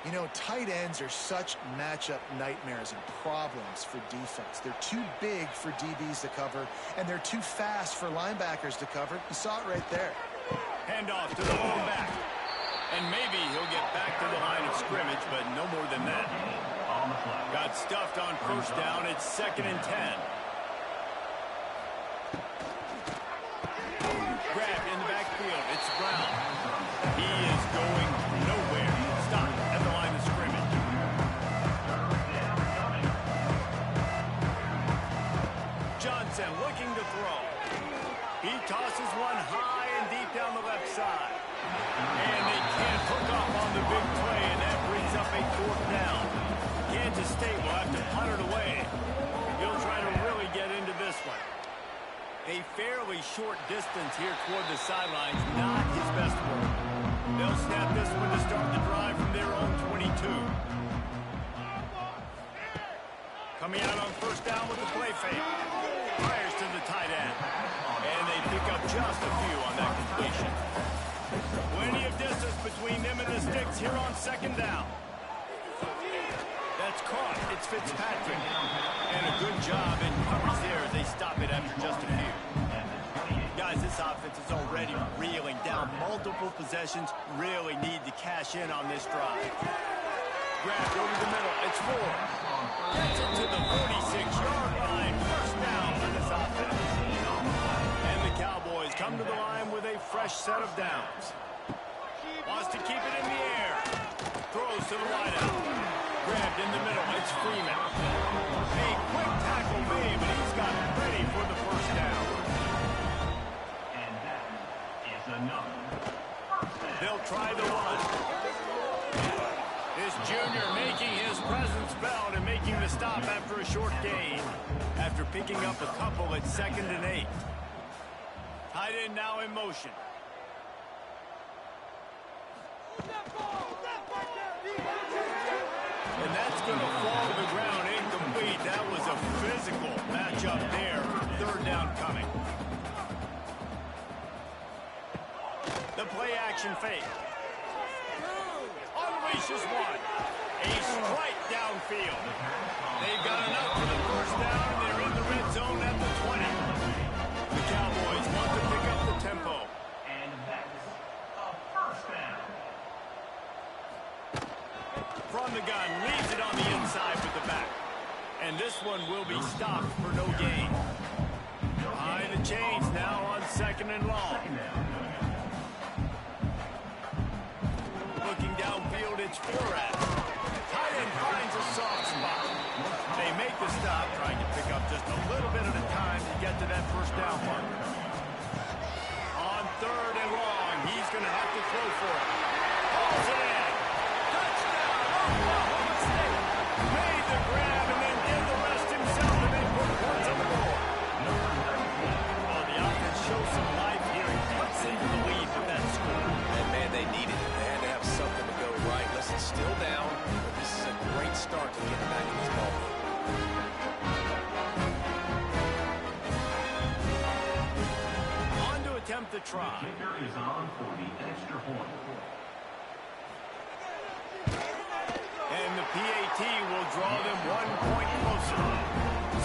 Speaker 3: You know, tight ends are such matchup nightmares and problems for defense. They're too big for DBs to cover, and they're too fast for linebackers to cover. You saw it right there.
Speaker 1: Handoff to the long back. And maybe he'll get back to the line of scrimmage, but no more than that. Got stuffed on first down. It's 2nd and 10. Grabbed in the backfield. It's Brown. He is going nowhere. Stopped at the line of scrimmage. Johnson looking to throw. He tosses one high and deep down the left side. And they can't hook up on the big play, and that brings up a 4th down. Kansas State will have to punt it away. He'll try to really get into this one. A fairly short distance here toward the sidelines, not his best work. They'll snap this one to start the drive from their own 22. Coming out on first down with the play fake. Fires to the tight end. And they pick up just a few on that completion. Plenty of distance between them and the sticks here on second down. That's caught. It's Fitzpatrick. And a good job in coverage there as they stop it after just a few. Guys, this offense is already reeling down multiple possessions. Really need to cash in on this drive. Grabbed over the middle. It's 4. Gets it to the 46-yard line. First down for this offense. And the Cowboys come to the line with a fresh set of downs. Wants to keep it in the air. Throws to the wideout. Grabbed in the middle. It's Freeman. A quick tackle made, but he's got it ready for the first down.
Speaker 5: And that is enough.
Speaker 1: They'll try the run. This junior making his presence felt and making the stop after a short gain. After picking up a couple at 2nd and 8. Tight end now in motion. And that's going to fall to the ground incomplete. That was a physical matchup there. Third down coming. The play action fake. Unleashes one. A strike downfield. They've got enough for the first down, and they're in the red zone at the 20. The Cowboys want to pick up the tempo.
Speaker 5: And that's a first down.
Speaker 1: From the gun, leaves it on the inside with the back. And this one will be stopped for no gain. Behind the chains now on 2nd and long. Looking downfield, it's Furat. Tight end finds a soft spot. They make the stop, trying to pick up just a little bit at a time to get to that first down marker. On 3rd and long, he's going to have to throw for it. Pulls it in. Touchdown, Oklahoma State. Made the grab and then did the rest himself, and they put points on the board. Oh, the offense shows some life here and cuts into the lead with that score.
Speaker 2: And man, they needed it. They had to have something to go right. Listen, still down, but this is a great start to getting back in this ball game.
Speaker 1: On to attempt the try.
Speaker 5: Kicker is on for the extra point.
Speaker 1: And the PAT will draw them 1 point closer.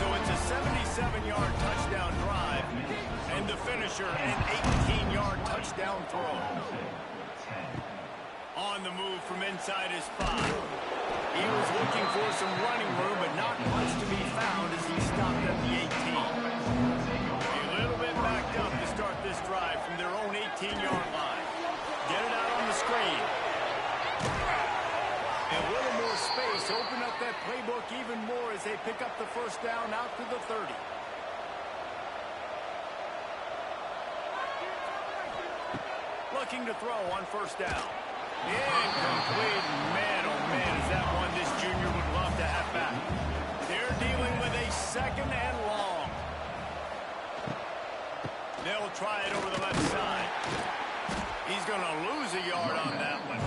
Speaker 1: So it's a 77-yard touchdown drive, and the finisher an 18-yard touchdown throw. On the move from inside his 5. He was looking for some running room, but not much to be found as he stopped at the 18. A little bit backed up to start this drive from their own 18-yard line. Get it out on the screen. A little more space, open up that playbook even more as they pick up the first down out to the 30. Looking to throw on first down. Incomplete. Man, oh man, is that one this junior would love to have back. They're dealing with a 2nd and long. They'll try it over the left side. He's going to lose a yard on that one.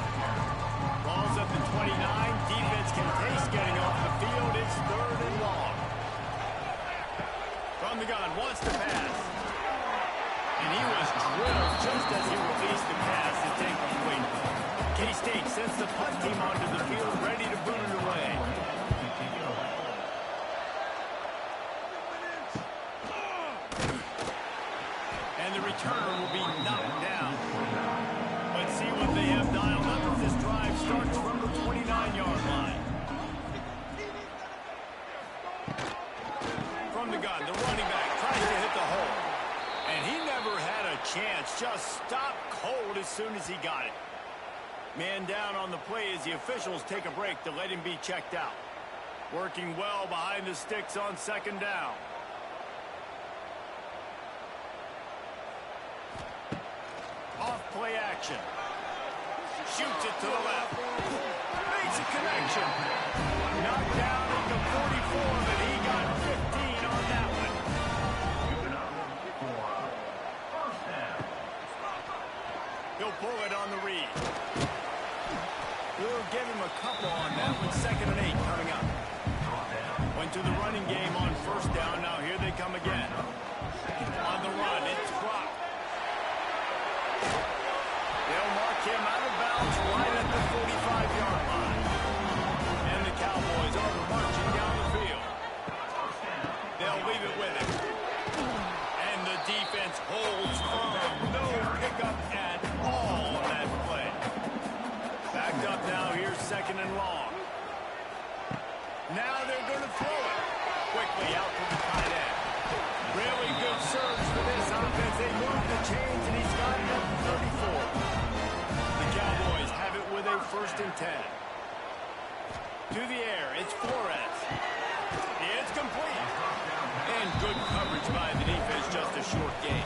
Speaker 1: Ball's up to 29. Defense can taste getting off the field. It's 3rd and long. From the gun, wants to pass. And he was drilled just as he released the pass. It's incomplete. K-State sends the punt team onto the field, ready to boot it away. And the returner will be knocked down. Let's see what they have dialed up as this drive starts from the 29-yard line. From the gun, the running back tries to hit the hole. And he never had a chance, just stopped cold as soon as he got it. Man down on the play as the officials take a break to let him be checked out. Working well behind the sticks on 2nd down. Off play action. Shoots it to the left. Makes a connection. Knocked down at the 44, but he got 15 on that one.
Speaker 5: Moving up for first down.
Speaker 1: He'll pull it on the read. We'll give him a couple on that one. 2nd and 8 coming up. Went to the running game on first down. Now here they come again. On the run, it's Brock. They'll mark him out of bounds right at the 45-yard line. And the Cowboys are marching down the field. They'll leave it with him. And the defense holds firm. No pickup at all on that play. Backed up now. Here's 2nd and long. Now they're going to throw it. Quickly out to the tight end. Really good surge for this offense. They move the chains, and he's got it at the 34. The Cowboys have it with a 1st and 10. To the air, it's Flores. It's complete. And good coverage by the defense, just a short gain.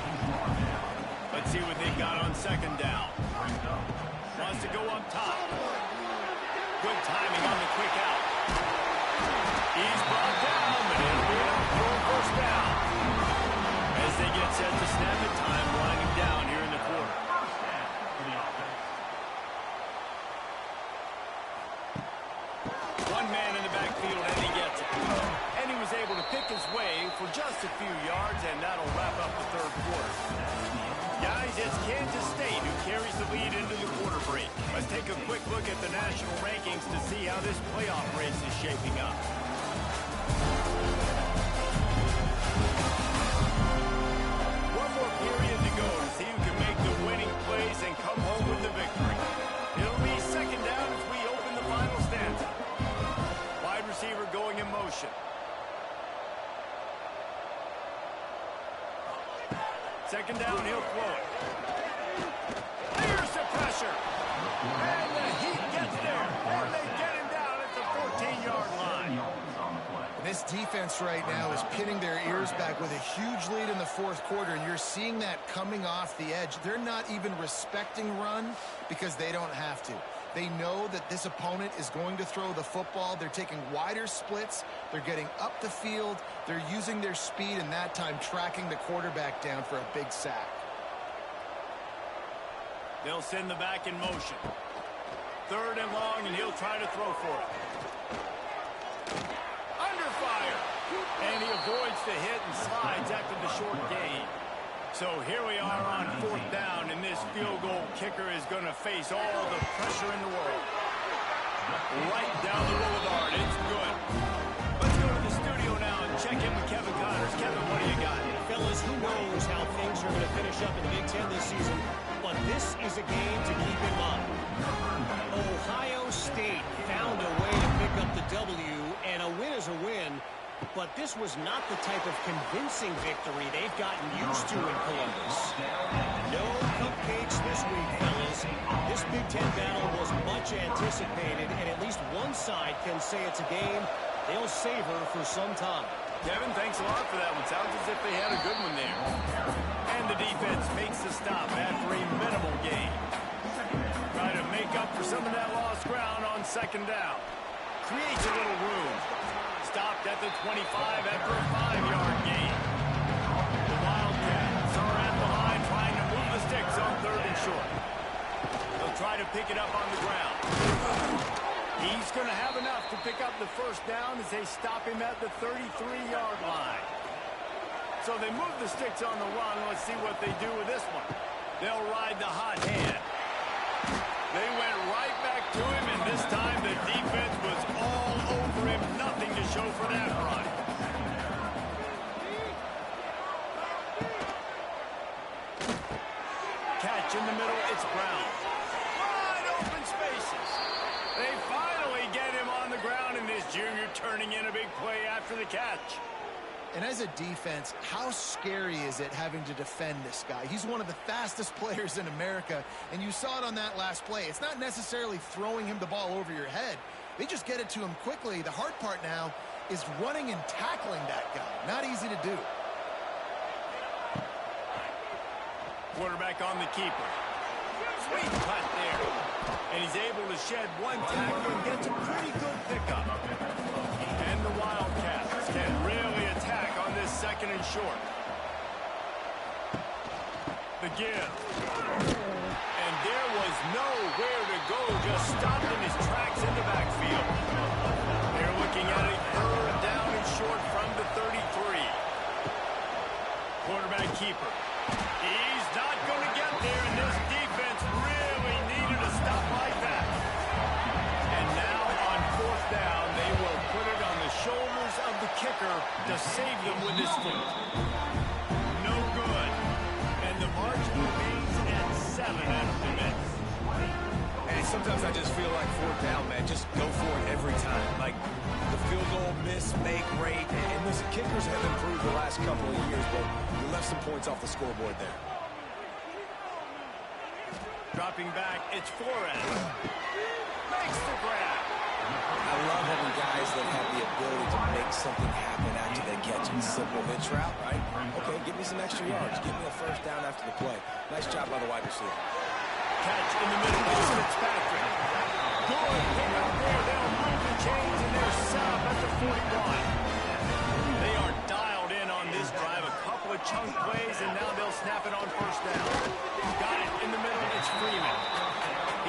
Speaker 1: Let's see what they've got on 2nd down. Wants to go up top. Good timing on the quick out. He's brought down, but it'll be enough for a 1st down. As they get set to snap it, time winding down here in the quarter. One man in the backfield, and he gets it. And he was able to pick his way for just a few yards, and that'll wrap up the 3rd quarter. Guys, it's Kansas State who carries the lead into the quarter break. Let's take a quick look at the national rankings to see how this playoff race is shaping up. One more period to go to see who can make the winning plays and come home with the victory. It'll be 2nd down as we open the final stanza. Wide receiver going in motion. 2nd down, he'll throw it. Here's the pressure. And the Heat gets there. And they get him down at the 14-yard line.
Speaker 3: This defense right now is pinning their ears back with a huge lead in the 4th quarter, and you're seeing that coming off the edge. They're not even respecting run because they don't have to. They know that this opponent is going to throw the football. They're taking wider splits. They're getting up the field. They're using their speed, and that time tracking the quarterback down for a big sack.
Speaker 1: They'll send the back in motion. 3rd and long, and he'll try to throw for it. Under fire. And he avoids the hit and slides after the short gain. So here we are on 4th down, and this field goal kicker is going to face all the pressure in the world. Right down the boulevard. It's good. Let's go to the studio now and check in with Kevin Connors. Kevin, what do you got?
Speaker 4: Fellas, who knows how things are going to finish up in the Big Ten this season, but this is a game to keep in mind. Ohio State found a way to pick up the W, and a win is a win, but this was not the type of convincing victory they've gotten used to in Columbus. No cupcakes this week, fellas. This Big Ten battle was much anticipated, and at least one side can say it's a game they'll savor for some time.
Speaker 1: Kevin, thanks a lot for that one. Sounds as if they had a good one there. And the defense makes the stop after a minimal gain. Try to make up for some of that lost ground on 2nd down. Creates a little room. Stopped at the 25 after a 5-yard gain. The Wildcats are at the line trying to move the sticks on 3rd and short. They'll try to pick it up on the ground. He's going to have enough to pick up the 1st down as they stop him at the 33-yard line. So they move the sticks on the run. Let's see what they do with this one. They'll ride the hot hand. They went right back to him, and this time the defense was all over him. Nothing to show for that run. Catch in the middle, it's Brown. Wide open spaces. They finally get him on the ground, and this junior turning in a big play after the catch.
Speaker 3: And as a defense, how scary is it having to defend this guy? He's one of the fastest players in America, and you saw it on that last play. It's not necessarily throwing him the ball over your head. They just get it to him quickly. The hard part now is running and tackling that guy. Not easy to do.
Speaker 1: Quarterback on the keeper. Sweet cut there. And he's able to shed one tackle and gets a pretty good pickup. And the Wildcats can really attack on this second and short. The give. And there was nowhere to go, just stopped in his tracks in the backfield. They're looking at a third down and short from the 33. Quarterback keeper. He's not going to get there, and this defense really needed a stop like that. And now on fourth down, they will put it on the shoulders of the kicker to save them with his foot. No good. And the margin remains at 7 after the miss.
Speaker 2: And sometimes I just feel like fourth down, man, just go for it every time. Like the field goal miss, make, rate. And listen, kickers have improved the last couple of years, but we left some points off the scoreboard there.
Speaker 1: Dropping back, it's Flores. Makes the grab.
Speaker 2: I love having guys that have the ability to make something happen after they catch it. Simple hitch route, right? Okay, give me some extra yards. Give me a first down after the play. Nice job by the wide receiver.
Speaker 1: Catch in the middle is Fitzpatrick. Good pick up there. They'll move the chains, and they're set up at the 41. They are dialed in on this drive. A couple of chunk plays, and now they'll snap it on first down. Got it in the middle. It's Freeman.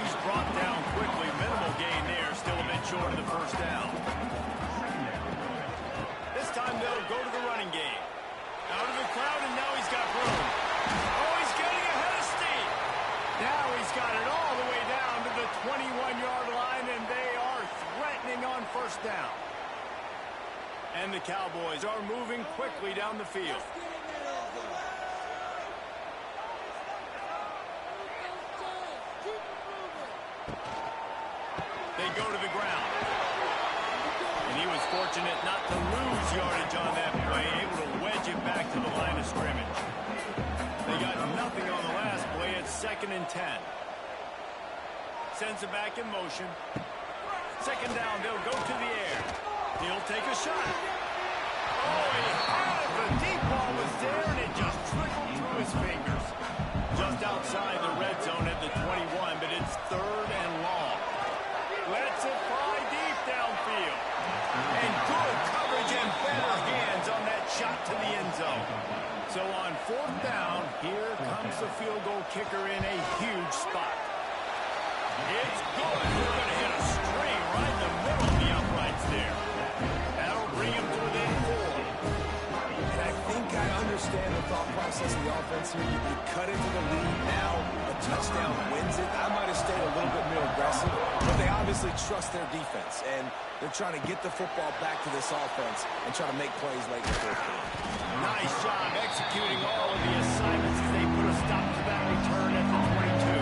Speaker 1: He's brought down quickly. Minimal gain there. Still a bit short of the first down. This time they'll go to the running game. Out of the crowd, and now he's got room. Oh, he's getting ahead of steam. Now he's got it all the way down to the 21-yard line, and they are threatening on first down. And the Cowboys are moving quickly down the field. They go to the ground. And he was fortunate not to lose yardage on that play, able to wedge it back to the line of scrimmage. They got nothing on the last play. It's 2nd and 10. Sends it back in motion. Second down, they'll go to the air. He'll take a shot. Oh, he had it. The deep ball was there, and it just trickled through his fingers. Just outside the red zone at the 21, but it's 3rd and long. Lets it fly deep downfield. And good coverage and better hands on that shot to the end zone. So on fourth down, here comes the field goal kicker in a huge spot. It's good. They're going to hit a string right in the middle of the uprights there. That'll bring him to within 4.
Speaker 2: And I think I understand the thought process of the offense here. You cut into the lead now. A touchdown wins it. I might have stayed a little bit more aggressive, but they obviously trust their defense, and they're trying to get the football back to this offense and try to make plays late in the fourth quarter.
Speaker 1: Nice job executing all of the assignments as they put a stop to that return at the 22.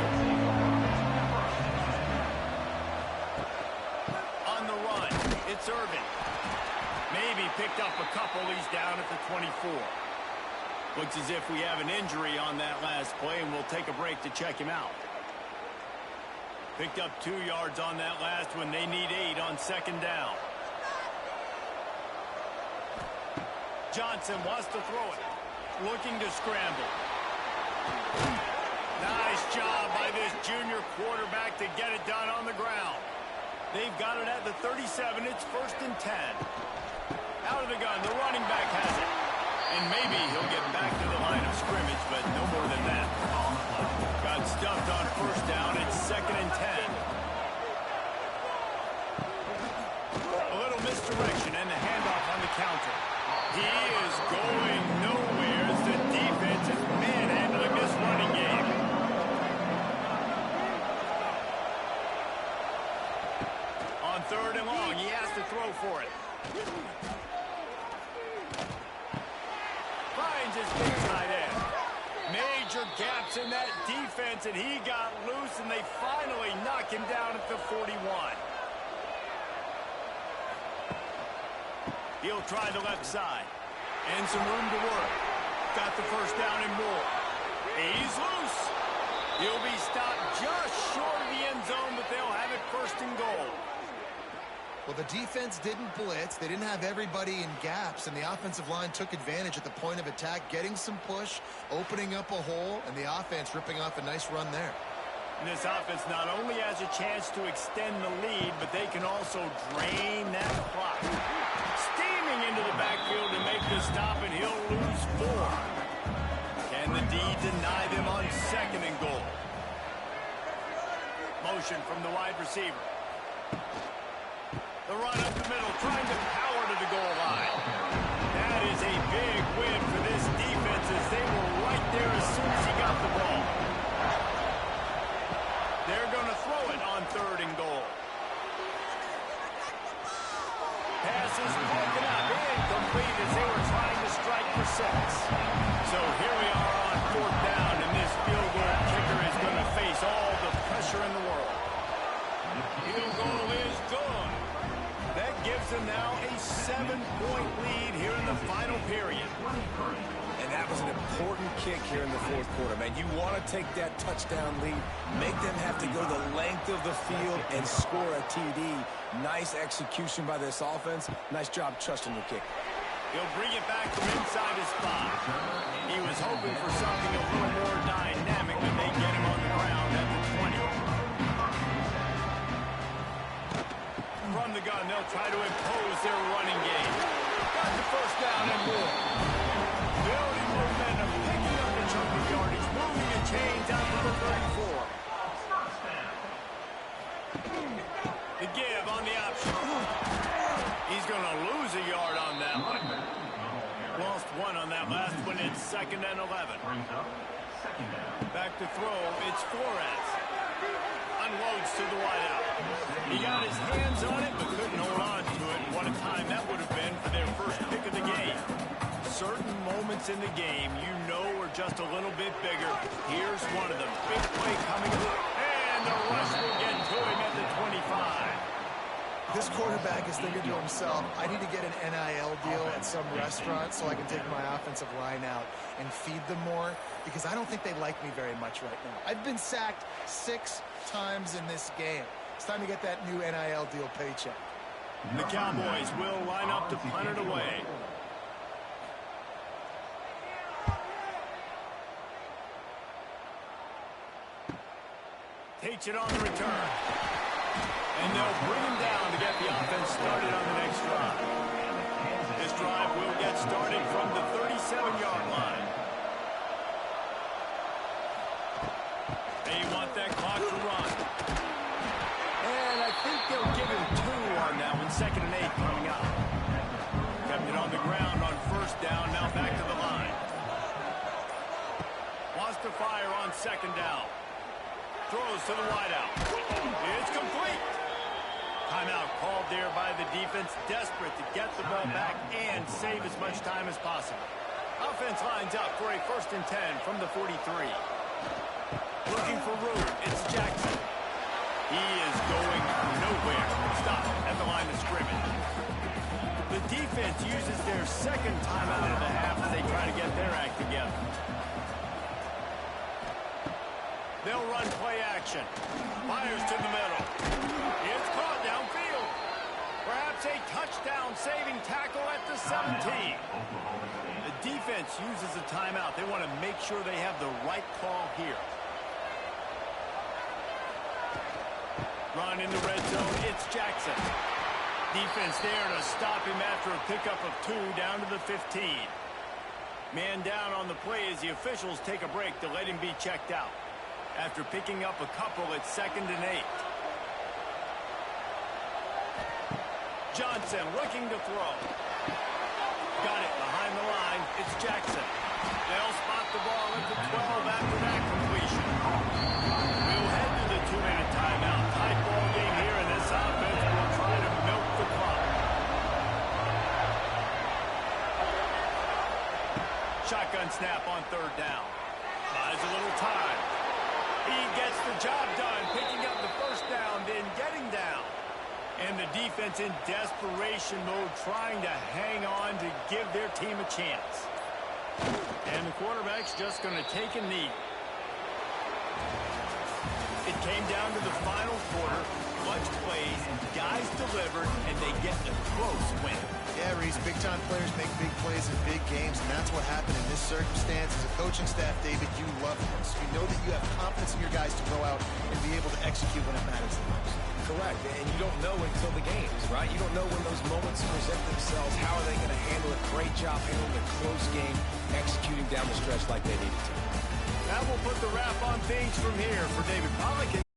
Speaker 1: On the run, it's Irvin. Maybe picked up a couple. He's down at the 24. Looks as if we have an injury on that last play, and we'll take a break to check him out. Picked up 2 yards on that last one. They need 8 on second down. Johnson wants to throw it. Looking to scramble. Nice job by this junior quarterback to get it done on the ground. They've got it at the 37. It's 1st and 10. Out of the gun. The running back has it. And maybe he'll get back to the line of scrimmage, but no more than that. Got stuffed on first down. It's 2nd and 10. A little misdirection and the handoff on the counter. He is going nowhere as the defense is manhandling this running game. On 3rd and long, he has to throw for it. Finds his big tight end. Major gaps in that defense, and he got loose, and they finally knock him down at the 41. He'll try the left side. And some room to work. Got the first down and more. He's loose. He'll be stopped just short of the end zone, but they'll have it 1st and goal.
Speaker 3: Well, the defense didn't blitz. They didn't have everybody in gaps, and the offensive line took advantage at the point of attack, getting some push, opening up a hole, and the offense ripping off a nice run there.
Speaker 1: And this offense not only has a chance to extend the lead, but they can also drain that clock. Steaming into the backfield to make the stop, and he'll lose 4. Can the D deny them on 2nd and goal? Motion from the wide receiver. The run up the middle, trying to power to the goal line. That is a big win for this defense as they were right there as soon as he got the ball. They're going to throw it on 3rd and goal. Pass is broken up, incomplete as they were trying to strike for 6. So here we are on 4th down, and this field goal kicker is going to face all the pressure in the world. Field goal is good. That gives them now a 7-point lead here in the final period.
Speaker 2: And that was an important kick here in the 4th quarter, man. You want to take that touchdown lead, make them have to go the length of the field and score a TD. Nice execution by this offense. Nice job trusting the kick.
Speaker 1: He'll bring it back from inside his spot. He was hoping for something a little more dynamic, but they get him on the ground at the 20. From the gun, they'll try to impose their running game. Got the 1st down and more. Building momentum, picking up the chunk of yardage, moving the chains out to the 34. The give on the option. He's going to lose a yard on that one. Lost 1 on that last one. It's 2nd and 11. Back to throw. It's Flores. Unloads to the wideout. He got his hands on it, but couldn't hold on to it. What a time that would have been for their first pick of the game. Certain moments in the game you know are just a little bit bigger. Here's one of them. Big play coming up. And the rush will get to him at the 25.
Speaker 3: This quarterback is thinking to himself, I need to get an NIL deal at some restaurant so I can take my offensive line out and feed them more, because I don't think they like me very much right now. I've been sacked 6 times in this game. It's time to get that new NIL deal paycheck.
Speaker 1: The Cowboys will line up to punt it away. Takes it on the return. And they'll bring him down to get the offense started on the next drive. This drive will get started from the 37-yard line. They want that clock to run. And I think they'll give him 2 on that one. 2nd and 8 coming up. Kept it on the ground on 1st down. Now back to the line. Wants to fire on 2nd down. Throws to the wideout. It's complete. Timeout called there by the defense, desperate to get the ball back and save as much time as possible. Offense lines up for a 1st and 10 from the 43. Looking for room. It's Jackson. He is going nowhere. Stop at the line of scrimmage. The defense uses their 2nd timeout of the half as they try to get their act together. They'll run play action. Fires to the middle. It's caught downfield. Perhaps a touchdown-saving tackle at the 17. The defense uses a timeout. They want to make sure they have the right call here. Run in the red zone. It's Jackson. Defense there to stop him after a pickup of 2 down to the 15. Man down on the play as the officials take a break to let him be checked out. After picking up a couple, it's 2nd and 8. Johnson looking to throw. Got it behind the line. It's Jackson. They'll spot the ball at the 12 after that completion. We'll head to the 2-minute timeout. Tight ball game here, and this offense will try to milk the clock. Shotgun snap on 3rd down. Buys a little time. He gets the job done, picking up the 1st down, then getting down. And the defense in desperation mode, trying to hang on to give their team a chance. And the quarterback's just going to take a knee. It came down to the final quarter. Clutch plays, guys delivered, and they get a close win.
Speaker 3: Yeah, Reese, big-time players make big plays in big games, and that's what happened in this circumstance. As a coaching staff, David, you love this. You know that you have confidence in your guys to go out and be able to execute when it matters the most.
Speaker 2: Correct, and you don't know until the games, right? You don't know when those moments present themselves. How are they going to handle it? Great job handling a close game, executing down the stretch like they needed to.
Speaker 1: That will put the wrap on things from here for David Pollock.